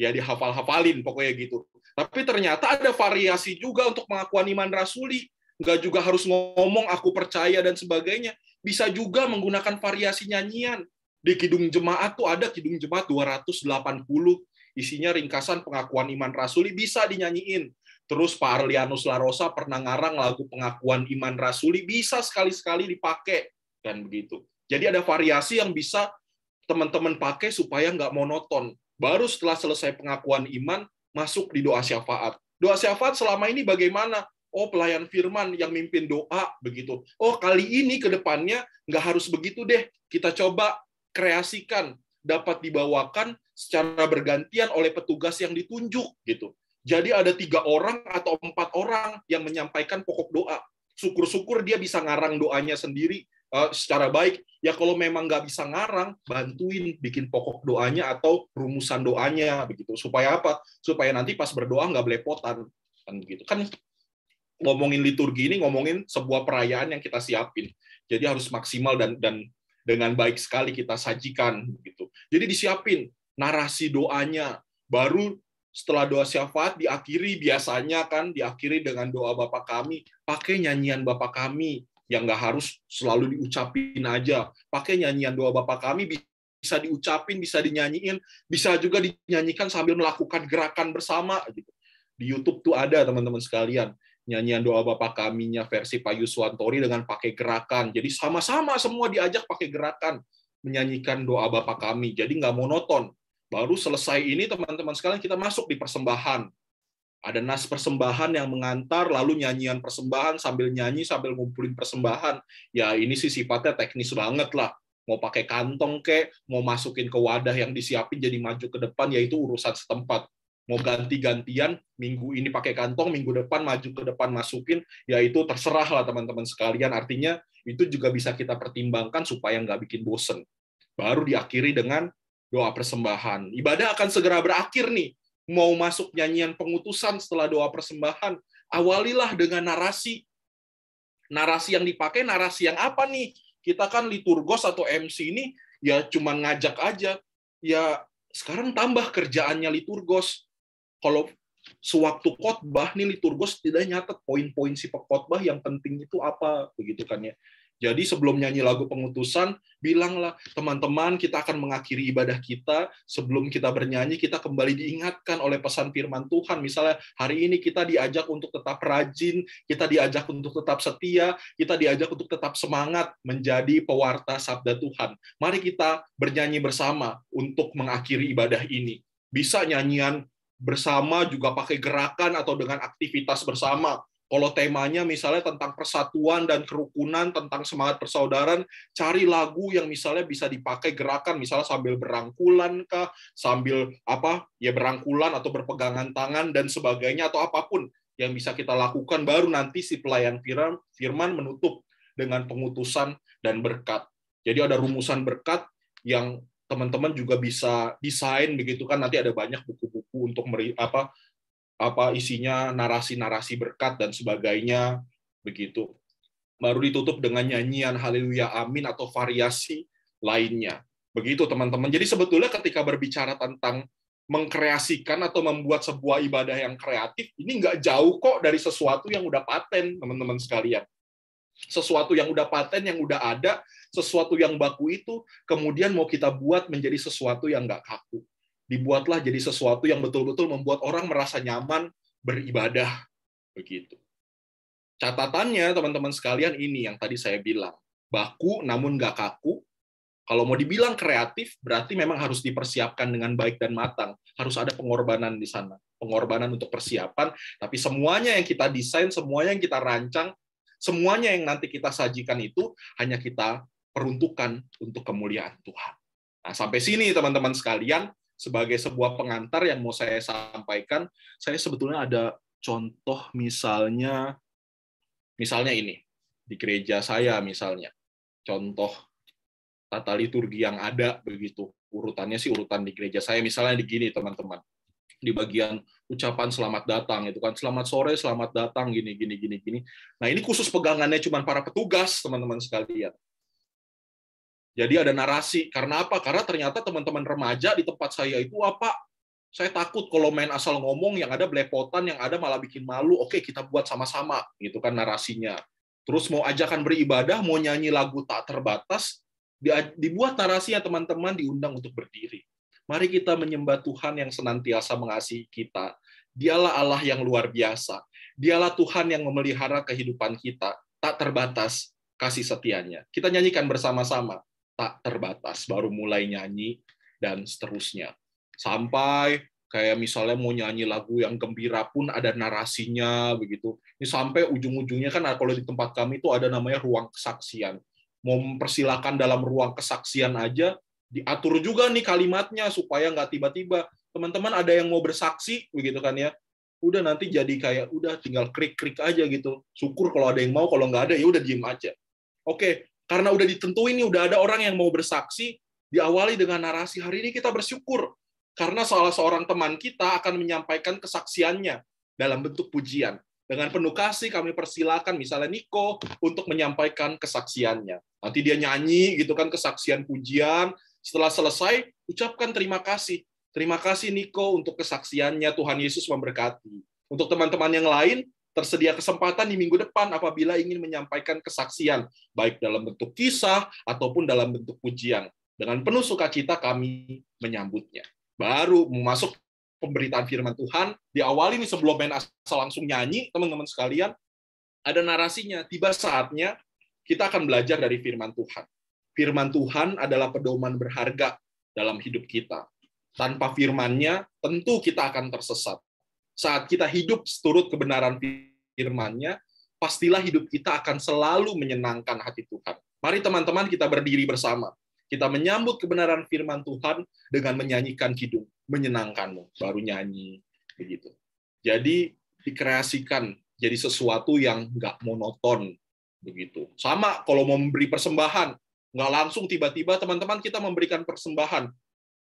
Ya dihafal-hafalin pokoknya gitu. Tapi ternyata ada variasi juga untuk pengakuan iman rasuli. Nggak juga harus ngomong aku percaya dan sebagainya. Bisa juga menggunakan variasi nyanyian. Di Kidung Jemaat tuh ada Kidung Jemaat 280. Isinya ringkasan pengakuan iman rasuli, bisa dinyanyiin. Terus Pak Arlianus Larosa pernah ngarang lagu pengakuan iman rasuli, bisa sekali-sekali dipakai. Dan begitu. Jadi ada variasi yang bisa teman-teman pakai supaya nggak monoton. Baru setelah selesai pengakuan iman, masuk di doa syafaat. Doa syafaat selama ini bagaimana? Oh, pelayan firman yang mimpin doa, begitu. Oh, kali ini ke depannya nggak harus begitu deh. Kita coba kreasikan, dapat dibawakan secara bergantian oleh petugas yang ditunjuk, gitu. Jadi ada 3 orang atau 4 orang yang menyampaikan pokok doa. Syukur-syukur dia bisa ngarang doanya sendiri secara baik. Ya kalau memang nggak bisa ngarang, bantuin bikin pokok doanya atau rumusan doanya begitu. Supaya apa? Supaya nanti pas berdoa nggak belepotan kan begitu. Kan ngomongin liturgi ini ngomongin sebuah perayaan yang kita siapin. Jadi harus maksimal dan dengan baik sekali kita sajikan begitu. Jadi disiapin narasi doanya. Baru setelah doa syafaat diakhiri biasanya kan diakhiri dengan doa Bapa Kami, pakai nyanyian Bapa Kami yang nggak harus selalu diucapin aja. Pakai nyanyian doa Bapa Kami, bisa diucapin, bisa dinyanyiin, bisa juga dinyanyikan sambil melakukan gerakan bersama. Gitu. Di YouTube tuh ada teman-teman sekalian, nyanyian doa Bapa Kami-nya versi Pak Yuswantori dengan pakai gerakan. Jadi sama-sama semua diajak pakai gerakan, menyanyikan doa Bapa Kami. Jadi nggak monoton. Baru selesai ini teman-teman sekalian kita masuk di persembahan. Ada nas persembahan yang mengantar, lalu nyanyian persembahan sambil nyanyi, sambil ngumpulin persembahan. Ya ini sih sifatnya teknis banget lah. Mau pakai kantong kek, mau masukin ke wadah yang disiapin jadi maju ke depan, yaitu urusan setempat. Mau ganti-gantian, minggu ini pakai kantong, minggu depan maju ke depan masukin, ya itu terserah lah teman-teman sekalian. Artinya itu juga bisa kita pertimbangkan supaya nggak bikin bosen. Baru diakhiri dengan doa persembahan. Ibadah akan segera berakhir nih. Mau masuk nyanyian pengutusan setelah doa persembahan, awalilah dengan narasi. Narasi yang dipakai, narasi yang apa nih? Kita kan liturgos atau MC ini ya cuma ngajak aja. Ya sekarang tambah kerjaannya liturgos. Kalau sewaktu khotbah nih liturgos tidak nyatet poin-poin si pengkhotbah yang penting itu apa, begitu kan ya. Jadi sebelum nyanyi lagu pengutusan, bilanglah, teman-teman, kita akan mengakhiri ibadah kita. Sebelum kita bernyanyi, kita kembali diingatkan oleh pesan firman Tuhan. Misalnya, hari ini kita diajak untuk tetap rajin, kita diajak untuk tetap setia, kita diajak untuk tetap semangat menjadi pewarta sabda Tuhan. Mari kita bernyanyi bersama untuk mengakhiri ibadah ini. Bisa nyanyian bersama, juga pakai gerakan atau dengan aktivitas bersama. Kalau temanya misalnya tentang persatuan dan kerukunan, tentang semangat persaudaraan, cari lagu yang misalnya bisa dipakai gerakan, misalnya sambil berangkulan kah, sambil apa ya berangkulan atau berpegangan tangan dan sebagainya, atau apapun yang bisa kita lakukan. Baru nanti si pelayan firman menutup dengan pengutusan dan berkat. Jadi ada rumusan berkat yang teman-teman juga bisa desain begitu kan, nanti ada banyak buku-buku untuk apa isinya narasi-narasi berkat dan sebagainya begitu. Baru ditutup dengan nyanyian haleluya amin atau variasi lainnya. Begitu teman-teman. Jadi sebetulnya ketika berbicara tentang mengkreasikan atau membuat sebuah ibadah yang kreatif, ini nggak jauh kok dari sesuatu yang udah paten, teman-teman sekalian. Sesuatu yang udah paten, yang udah ada, sesuatu yang baku itu, kemudian mau kita buat menjadi sesuatu yang nggak kaku. Dibuatlah jadi sesuatu yang betul-betul membuat orang merasa nyaman beribadah. Begitu. Catatannya, teman-teman sekalian, ini yang tadi saya bilang. Baku namun nggak kaku. Kalau mau dibilang kreatif, berarti memang harus dipersiapkan dengan baik dan matang. Harus ada pengorbanan di sana. Pengorbanan untuk persiapan, tapi semuanya yang kita desain, semuanya yang kita rancang, semuanya yang nanti kita sajikan itu hanya kita peruntukkan untuk kemuliaan Tuhan. Nah, sampai sini teman-teman sekalian, sebagai sebuah pengantar yang mau saya sampaikan, saya sebetulnya ada contoh misalnya ini, di gereja saya misalnya, contoh tata liturgi yang ada begitu. Urutannya sih urutan di gereja saya misalnya begini teman-teman. Di bagian ucapan selamat datang itu kan, selamat sore, selamat datang, gini. Nah, ini khusus pegangannya cuma para petugas, teman-teman sekalian. Jadi ada narasi. Karena apa? Karena ternyata teman-teman remaja di tempat saya itu apa? Saya takut kalau main asal ngomong, yang ada belepotan, yang ada malah bikin malu. Oke, kita buat sama-sama, gitu kan narasinya. Terus mau ajakan beribadah, mau nyanyi lagu tak terbatas, dibuat narasinya teman-teman, diundang untuk berdiri. Mari kita menyembah Tuhan yang senantiasa mengasihi kita. Dialah Allah yang luar biasa. Dialah Tuhan yang memelihara kehidupan kita, tak terbatas kasih setianya. Kita nyanyikan bersama-sama, tak terbatas, baru mulai nyanyi, dan seterusnya. Sampai kayak misalnya mau nyanyi lagu yang gembira pun ada narasinya begitu. Ini sampai ujung-ujungnya kan kalau di tempat kami itu ada namanya ruang kesaksian. Mau mempersilakan dalam ruang kesaksian aja diatur juga nih kalimatnya supaya nggak tiba-tiba teman-teman ada yang mau bersaksi begitu kan ya. Udah nanti jadi kayak udah tinggal klik-klik aja gitu. Syukur kalau ada yang mau, kalau nggak ada ya udah diem aja. Oke, karena udah ditentuin nih udah ada orang yang mau bersaksi, diawali dengan narasi hari ini kita bersyukur karena salah seorang teman kita akan menyampaikan kesaksiannya dalam bentuk pujian. Dengan penuh kasih kami persilakan misalnya Niko untuk menyampaikan kesaksiannya. Nanti dia nyanyi gitu kan kesaksian pujian. Setelah selesai, ucapkan terima kasih. Terima kasih Niko untuk kesaksiannya. Tuhan Yesus memberkati. Untuk teman-teman yang lain, tersedia kesempatan di minggu depan apabila ingin menyampaikan kesaksian, baik dalam bentuk kisah ataupun dalam bentuk pujian. Dengan penuh sukacita kami menyambutnya. Baru masuk pemberitaan firman Tuhan, diawali nih sebelum main asal langsung nyanyi, teman-teman sekalian, ada narasinya. Tiba saatnya kita akan belajar dari firman Tuhan. Firman Tuhan adalah pedoman berharga dalam hidup kita. Tanpa firman-Nya, tentu kita akan tersesat. Saat kita hidup seturut kebenaran firman-Nya, pastilah hidup kita akan selalu menyenangkan hati Tuhan. Mari teman-teman kita berdiri bersama. Kita menyambut kebenaran firman Tuhan dengan menyanyikan kidung, menyenangkanmu, baru nyanyi, begitu. Jadi dikreasikan jadi sesuatu yang nggak monoton, begitu. Sama kalau mau memberi persembahan, nggak langsung tiba-tiba teman-teman kita memberikan persembahan.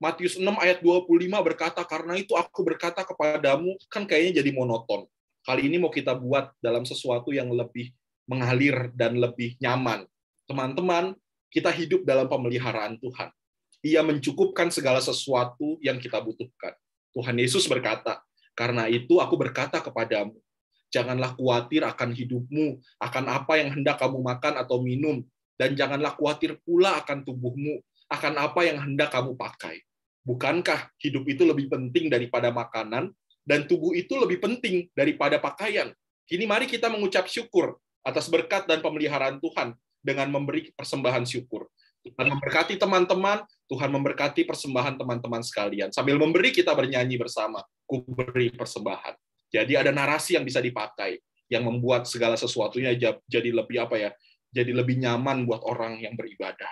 Matius 6 ayat 25 berkata, karena itu aku berkata kepadamu, kan kayaknya jadi monoton. Kali ini mau kita buat dalam sesuatu yang lebih mengalir dan lebih nyaman. Teman-teman, kita hidup dalam pemeliharaan Tuhan. Ia mencukupkan segala sesuatu yang kita butuhkan. Tuhan Yesus berkata, karena itu aku berkata kepadamu, janganlah khawatir akan hidupmu, akan apa yang hendak kamu makan atau minum, dan janganlah khawatir pula akan tubuhmu, akan apa yang hendak kamu pakai. Bukankah hidup itu lebih penting daripada makanan, dan tubuh itu lebih penting daripada pakaian? Kini mari kita mengucap syukur atas berkat dan pemeliharaan Tuhan dengan memberi persembahan syukur. Tuhan memberkati teman-teman, Tuhan memberkati persembahan teman-teman sekalian. Sambil memberi, kita bernyanyi bersama, ku beri persembahan. Jadi ada narasi yang bisa dipakai, yang membuat segala sesuatunya jadi lebih jadi lebih nyaman buat orang yang beribadah.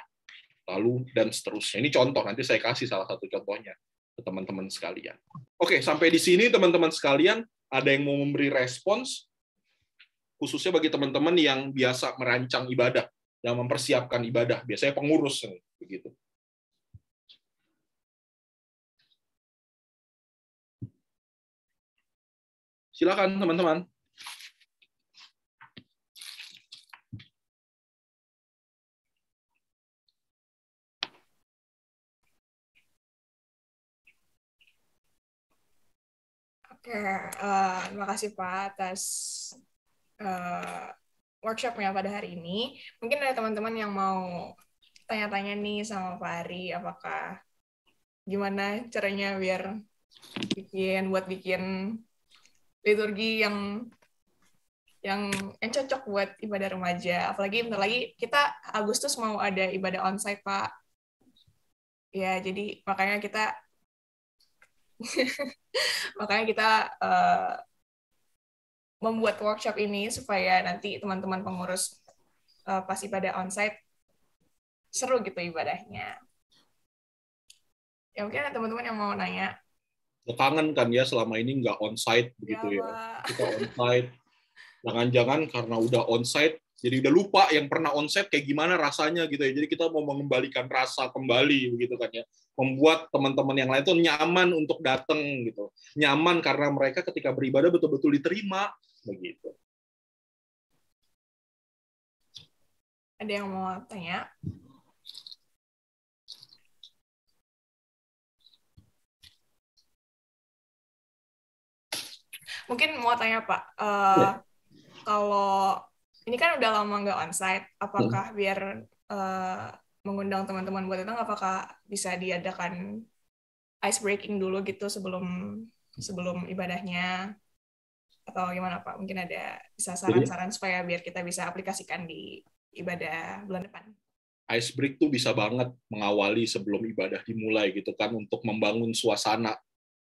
Lalu dan seterusnya. Ini contoh, nanti saya kasih salah satu contohnya ke teman-teman sekalian. Oke, sampai di sini teman-teman sekalian, ada yang mau memberi respons, khususnya bagi teman-teman yang biasa merancang ibadah, yang mempersiapkan ibadah, biasanya pengurus begitu. Silakan teman-teman. Oke, terima kasih Pak atas workshopnya pada hari ini. Mungkin ada teman-teman yang mau tanya-tanya nih sama Pak Ari, apakah gimana caranya biar bikin liturgi yang cocok buat ibadah remaja. Apalagi bentar lagi kita Agustus mau ada ibadah onsite, Pak. Ya, jadi makanya kita membuat workshop ini supaya nanti teman-teman pengurus pas ibadah onsite seru gitu ibadahnya. Ya mungkin ada teman-teman yang mau nanya. Kangen kan ya selama ini nggak onsite begitu ya. Kita onsite. Jangan-jangan karena udah onsite, jadi udah lupa yang pernah onsite kayak gimana rasanya gitu ya. Jadi kita mau mengembalikan rasa kembali begitu kan ya. Membuat teman-teman yang lain tuh nyaman untuk datang gitu. Nyaman karena mereka ketika beribadah betul-betul diterima begitu. Ada yang mau tanya? Mungkin mau tanya Pak, kalau ini kan udah lama nggak onsite, apakah biar mengundang teman-teman buat itu, apakah bisa diadakan ice breaking dulu gitu sebelum ibadahnya, atau gimana Pak? Mungkin ada bisa saran-saran supaya biar kita bisa aplikasikan di ibadah bulan depan. Ice break tuh bisa banget mengawali sebelum ibadah dimulai gitu kan, untuk membangun suasana.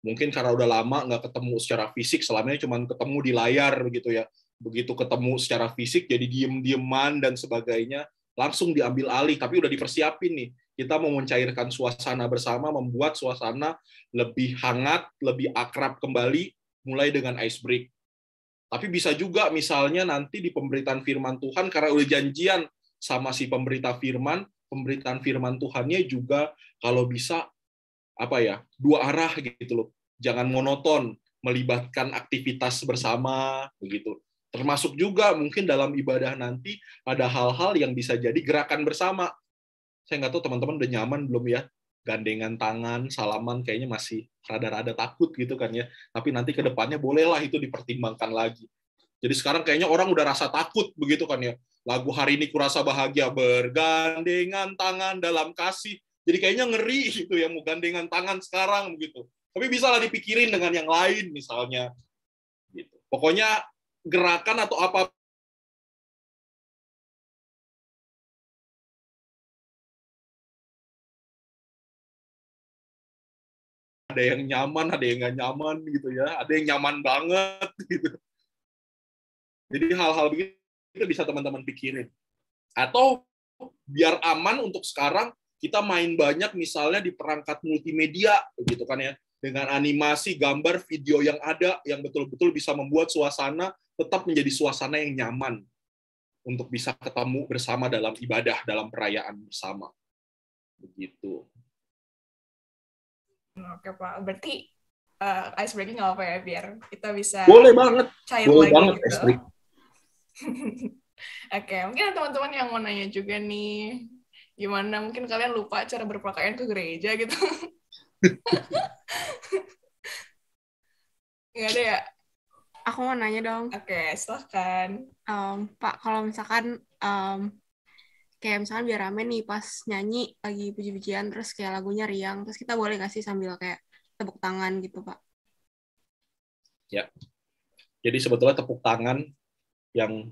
Mungkin karena udah lama nggak ketemu secara fisik, selama ini cuma ketemu di layar gitu ya. Begitu ketemu secara fisik jadi diem-dieman dan sebagainya, langsung diambil alih, tapi udah dipersiapin nih. Kita mau mencairkan suasana bersama, membuat suasana lebih hangat, lebih akrab kembali, mulai dengan ice break. Tapi bisa juga misalnya nanti di pemberitaan firman Tuhan, karena udah janjian sama si pemberita firman, pemberitaan firman Tuhannya juga kalau bisa dua arah gitu loh. Jangan monoton, melibatkan aktivitas bersama begitu. Termasuk juga mungkin dalam ibadah nanti ada hal-hal yang bisa jadi gerakan bersama. Saya nggak tahu teman-teman udah nyaman belum ya, gandengan tangan, salaman, kayaknya masih rada-rada takut gitu kan ya. Tapi nanti ke depannya bolehlah itu dipertimbangkan lagi. Jadi sekarang kayaknya orang udah rasa takut begitu kan ya. Lagu hari ini kurasa bahagia, bergandengan tangan dalam kasih. Jadi kayaknya ngeri gitu ya, mau gandengan tangan sekarang begitu. Tapi bisa lah dipikirin dengan yang lain misalnya. Gitu. Pokoknya gerakan atau apa ada yang nyaman, ada yang nggak nyaman gitu ya. Ada yang nyaman banget gitu. Jadi hal-hal begitu bisa teman-teman pikirin. Atau biar aman untuk sekarang, kita main banyak misalnya di perangkat multimedia gitu kan ya, dengan animasi, gambar, video yang ada yang betul-betul bisa membuat suasana tetap menjadi suasana yang nyaman untuk bisa ketemu bersama dalam ibadah, dalam perayaan bersama. Begitu. Oke Pak, berarti ice breaking nggak apa ya, biar kita bisa boleh banget, cair boleh lagi banget gitu. ice break. Oke, mungkin ada teman-teman yang mau nanya juga nih, gimana mungkin kalian lupa cara berpakaian ke gereja gitu. Nggak ada ya? Aku mau nanya dong. Oke, silahkan. Pak, kalau misalkan kayak misalkan biar rame nih pas nyanyi lagi puji-pujian, terus kayak lagunya riang, terus kita boleh nggak sih sambil kayak tepuk tangan gitu, Pak? Ya, jadi sebetulnya tepuk tangan yang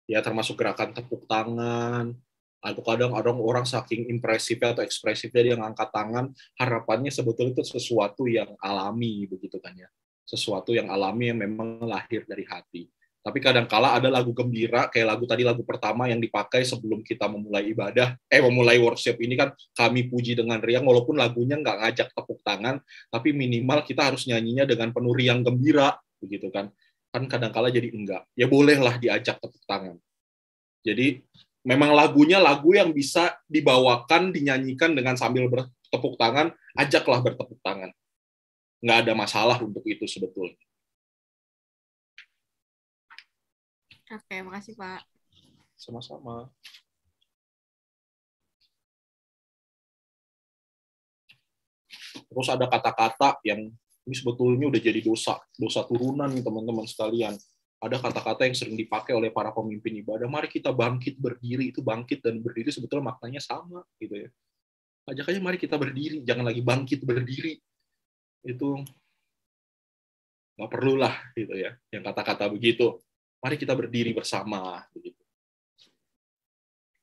ya termasuk gerakan tepuk tangan, atau kadang orang saking impresifnya atau ekspresifnya dia ngangkat tangan, harapannya sebetulnya itu sesuatu yang alami begitu kan ya, sesuatu yang alami yang memang lahir dari hati. Tapi kadang-kala ada lagu gembira, kayak lagu tadi, lagu pertama yang dipakai sebelum kita memulai ibadah, memulai worship ini kan, kami puji dengan riang, walaupun lagunya nggak ngajak tepuk tangan, tapi minimal kita harus nyanyinya dengan penuh riang gembira, begitu kan. Kan kadang-kala jadi enggak. Ya bolehlah diajak tepuk tangan. Jadi memang lagunya lagu yang bisa dibawakan, dinyanyikan dengan sambil bertepuk tangan, ajaklah bertepuk tangan. Nggak ada masalah untuk itu sebetulnya. Oke, makasih Pak. Sama-sama. Terus ada kata-kata yang ini sebetulnya udah jadi dosa turunan nih teman-teman sekalian. Ada kata-kata yang sering dipakai oleh para pemimpin ibadah. Mari kita bangkit berdiri, itu bangkit dan berdiri sebetulnya maknanya sama gitu ya. Ajak aja mari kita berdiri, jangan lagi bangkit berdiri. Itu nggak perlulah gitu ya, yang kata-kata begitu. Mari kita berdiri bersama begitu.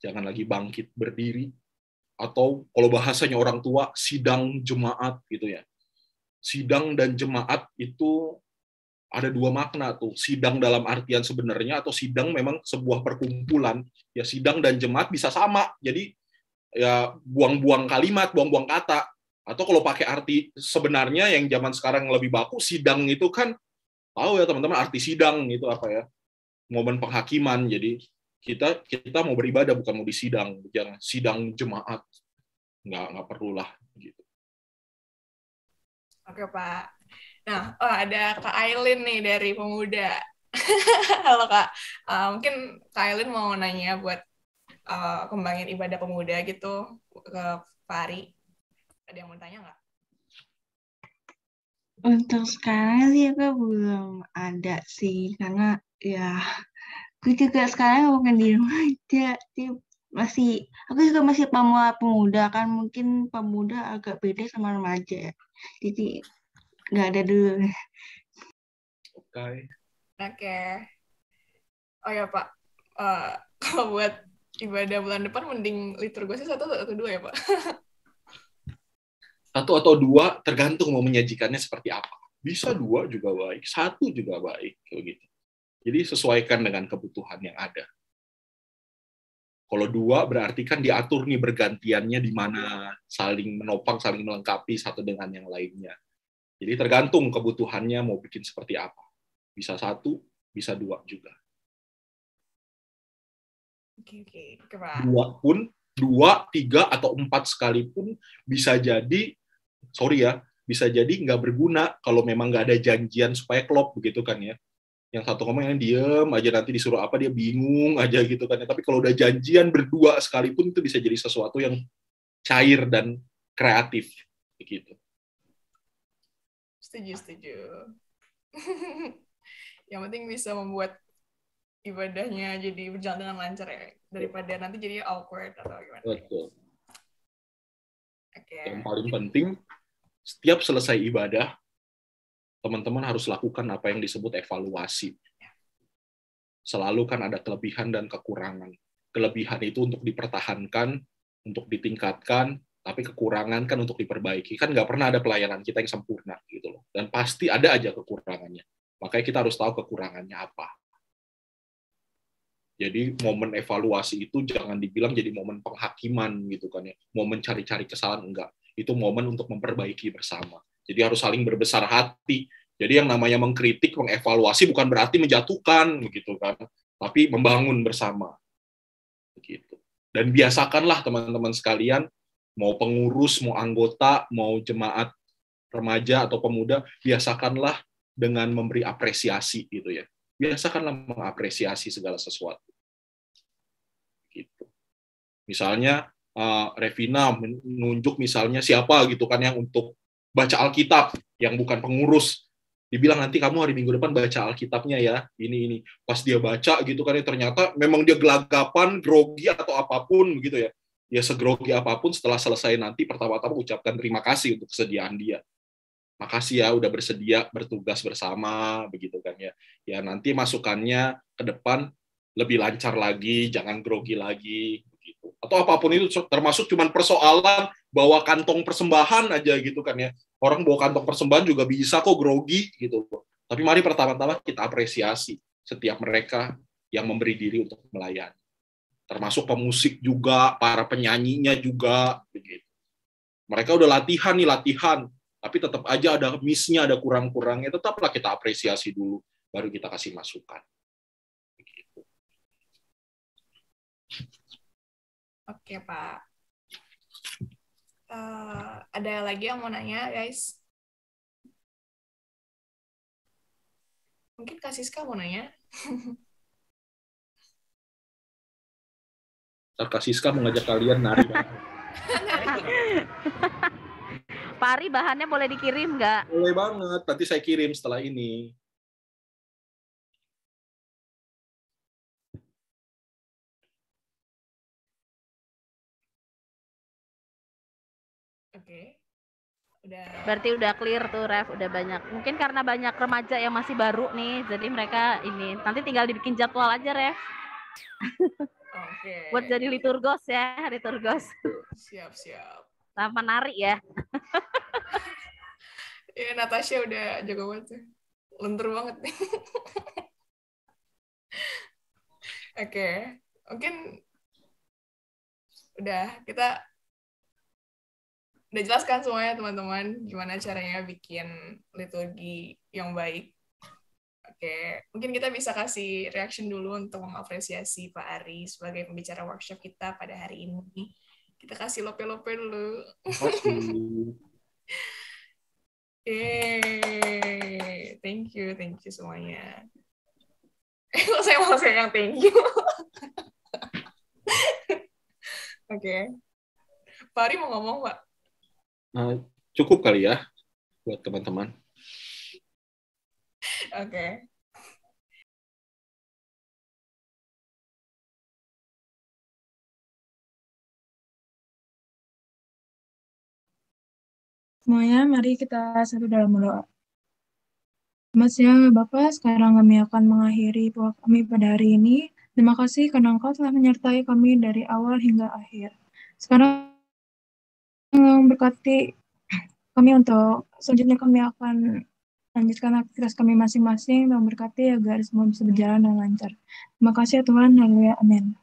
Jangan lagi bangkit berdiri, atau kalau bahasanya orang tua sidang jemaat gitu ya. Sidang dan jemaat itu ada dua makna tuh. Sidang dalam artian sebenarnya atau sidang memang sebuah perkumpulan. Ya sidang dan jemaat bisa sama. Jadi ya buang-buang kalimat, buang-buang kata. Atau kalau pakai arti sebenarnya yang zaman sekarang lebih baku, sidang itu kan tahu ya teman-teman arti sidang itu apa ya? Momen penghakiman. Jadi kita mau beribadah bukan mau disidang, jangan sidang jemaat. Nggak perlulah gitu. Oke, Pak. Nah, ada Kak Ailin nih dari Pemuda. Halo, Kak. Mungkin Kak Ailin mau nanya buat kembangin ibadah pemuda gitu ke Pak Ari. Ada yang mau tanya nggak? Untuk sekarang sih aku belum ada sih, karena ya aku juga sekarang bukan di rumah aja. Aku juga masih pemuda kan, mungkin pemuda agak beda sama remaja. Jadi nggak ada dulu. Oke. Oke. Oh ya, Pak. Kalau buat ibadah bulan depan mending liturgosnya 1 atau 2 ya, Pak? 1 atau 2 tergantung mau menyajikannya seperti apa. Bisa 2 juga baik, 1 juga baik, kayak gitu. Jadi sesuaikan dengan kebutuhan yang ada. Kalau 2 berarti kan diatur nih bergantiannya di mana, saling menopang, saling melengkapi satu dengan yang lainnya. Jadi tergantung kebutuhannya mau bikin seperti apa. Bisa 1, bisa 2 juga. Oke, Pak. 2 pun, 2, 3, atau 4 sekalipun bisa jadi, sorry ya, bisa jadi nggak berguna kalau memang nggak ada janjian supaya klop begitu kan ya. Yang satu ngomong yang diem aja, nanti disuruh apa dia bingung aja gitu kan ya. Tapi kalau udah janjian berdua sekalipun itu bisa jadi sesuatu yang cair dan kreatif begitu. Setuju. Yang penting bisa membuat ibadahnya jadi berjalan dengan lancar ya, daripada nanti jadi awkward atau gimana. Betul. Oke. Yang paling penting, setiap selesai ibadah, teman-teman harus lakukan apa yang disebut evaluasi. Selalu kan ada kelebihan dan kekurangan. Kelebihan itu untuk dipertahankan, untuk ditingkatkan, tapi kekurangan kan untuk diperbaiki. Kan nggak pernah ada pelayanan kita yang sempurna gitu loh. Dan pasti ada aja kekurangannya. Makanya kita harus tahu kekurangannya apa. Jadi momen evaluasi itu jangan dibilang jadi momen penghakiman gitu kan ya. Momen cari-cari kesalahan, enggak. Itu momen untuk memperbaiki bersama. Jadi harus saling berbesar hati. Jadi yang namanya mengkritik, mengevaluasi bukan berarti menjatuhkan begitu kan, tapi membangun bersama. Begitu. Dan biasakanlah teman-teman sekalian, mau pengurus, mau anggota, mau jemaat remaja atau pemuda, biasakanlah dengan memberi apresiasi gitu ya. Biasakanlah mengapresiasi segala sesuatu. Gitu. Misalnya Revina menunjuk misalnya siapa gitu kan yang untuk baca Alkitab yang bukan pengurus, dibilang nanti kamu hari Minggu depan baca Alkitabnya ya, ini. Pas dia baca gitu kan ya, ternyata memang dia gelagapan, grogi atau apapun begitu ya. Ya segrogi apapun, setelah selesai nanti pertama-tama ucapkan terima kasih untuk kesediaan dia. Makasih ya udah bersedia bertugas bersama begitu kan ya. Ya nanti masukannya ke depan lebih lancar lagi, jangan grogi lagi begitu. Atau apapun itu, termasuk cuman persoalan bawa kantong persembahan aja gitu kan ya. Orang bawa kantong persembahan juga bisa kok grogi gitu. Tapi mari pertama-tama kita apresiasi setiap mereka yang memberi diri untuk melayani. Termasuk pemusik juga, para penyanyinya juga begitu. Mereka udah latihan, tapi tetap aja ada miss-nya, ada kurang-kurangnya, tetaplah kita apresiasi dulu, baru kita kasih masukan. Begitu. Oke, Pak. Ada lagi yang mau nanya, guys? Mungkin Kak Siska mau nanya? Kak Siska mengajak kalian nari. Pak Ari, bahannya boleh dikirim nggak? Boleh banget, nanti saya kirim setelah ini. Oke. Udah. Berarti udah clear tuh, Ref, udah banyak. Mungkin karena banyak remaja yang masih baru nih, jadi mereka ini nanti tinggal dibikin jadwal aja, Ref. Oke. Buat jadi liturgos ya, liturgos. Siap. Sama nari ya. Ya, Natasha udah jago banget tuh. Lentur banget nih. Oke. Mungkin kita udah jelaskan semuanya teman-teman gimana caranya bikin liturgi yang baik. Oke, mungkin kita bisa kasih reaction dulu untuk mengapresiasi Pak Ari sebagai pembicara workshop kita pada hari ini. Kita kasih lope-lope dulu. Thank you semuanya. Kok saya malah yang thank you. Oke. Pak Ari mau ngomong, Pak? Cukup kali ya buat teman-teman. Oke. Semuanya, mari kita satu dalam doa. Selamat siang, Bapak. Sekarang kami akan mengakhiri doa kami pada hari ini. Terima kasih karena Engkau telah menyertai kami dari awal hingga akhir. Sekarang berkati kami untuk selanjutnya kami akan lanjutkan aktivitas kami masing-masing dan berkati agar semua bisa berjalan dengan lancar. Terima kasih ya Tuhan. Haleluya. Amin.